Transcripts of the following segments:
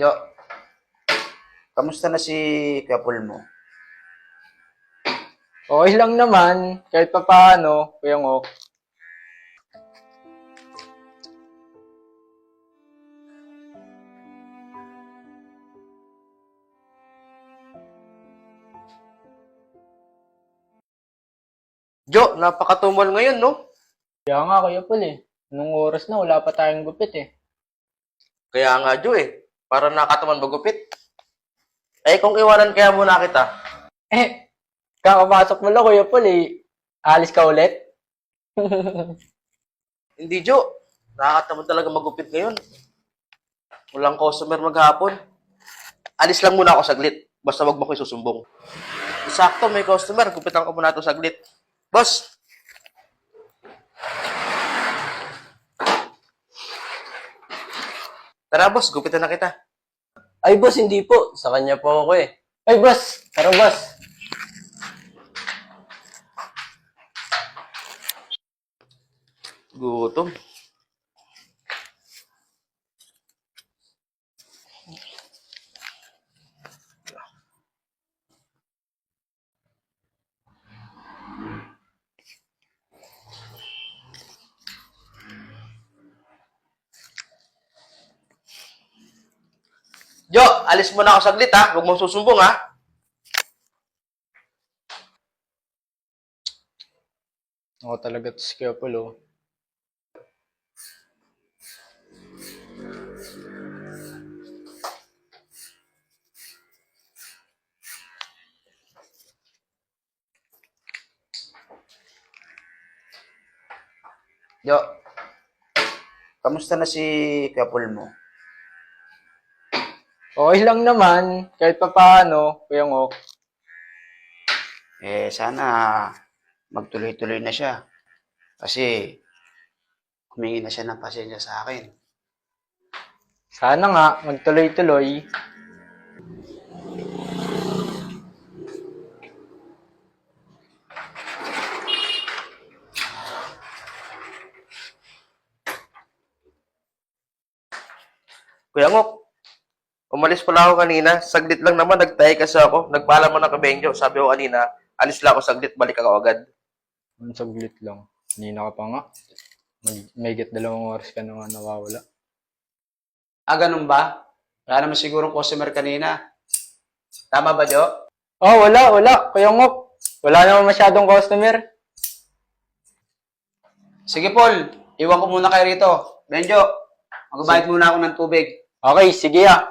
Jo, kamusta na si Kapul mo? Okay lang naman, kahit papaano, Kuya Ngok. Jo, napakatumal ngayon, no? Kaya nga, Kuya Paul eh. Nung oras na, wala pa tayong gupit eh. Kaya nga, Jo para nakatuman magupit. Kung iwanan kaya muna kita. Eh, kakapasok mo lang, Kuya Paul eh. Alis ka ulit? Hindi, Jo. Nakakataman talaga magupit ngayon. Walang customer maghapon. Alis lang muna ako saglit. Basta wag mo ko isusumbong. Sakto, may customer. Gupitan ko muna ito saglit. Boss! Tara, boss. Gupitan na kita. Ay, boss, hindi po. Sa kanya po ako eh. Ay, boss! Tara, boss! Gutom. Jo, alis muna ako saglit ha. Huwag mong susumbong ha. Ako talaga to si Kuya Paul oh. Jo, kamusta na si Kapul mo? Okay lang naman, kahit papaano, Kuya Ngok. Sana magtuloy-tuloy na siya. Kasi humingi na siya ng pasensya sa akin. Sana nga, magtuloy-tuloy. Kuya Ngok, umalis pala ako kanina. Saglit lang naman, nagtahi kasi ako. Nagpaalam mo na kay Benjo. Sabi ko kanina, alis lang ako saglit, balik ako agad. Ang saglit lang. Kanina ka pa nga. May 2 oras ka na nga nawawala. Ganun ba? Wala naman sigurong customer kanina. Tama ba, Jo? Oh, wala. Kuya Ngok. Wala naman masyadong customer. Sige, Paul. Iwan ko muna kayo rito. Benjo, magbabayad muna ako ng tubig. Okay, sige ah.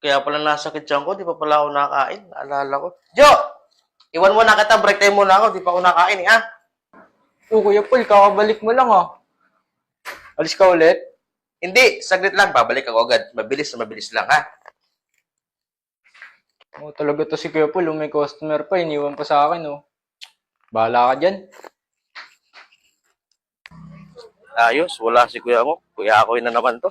Kaya pala nasakit siya ko, di pa pala ako nakain. Naalala ko. Jo! Iwan mo na kita, break time muna ako. Di pa ako nakain ha? Oh, Kuya Paul, kakabalik mo lang ah. Alis ka ulit? Hindi, saglit lang. Babalik ako agad. Mabilis na mabilis lang ha? Oh, talaga to si Kuya Paul. May customer pa, iniwan pa sa akin oh. Bahala ka dyan. Ayos, wala si Kuya mo. Kuya ako na naman to.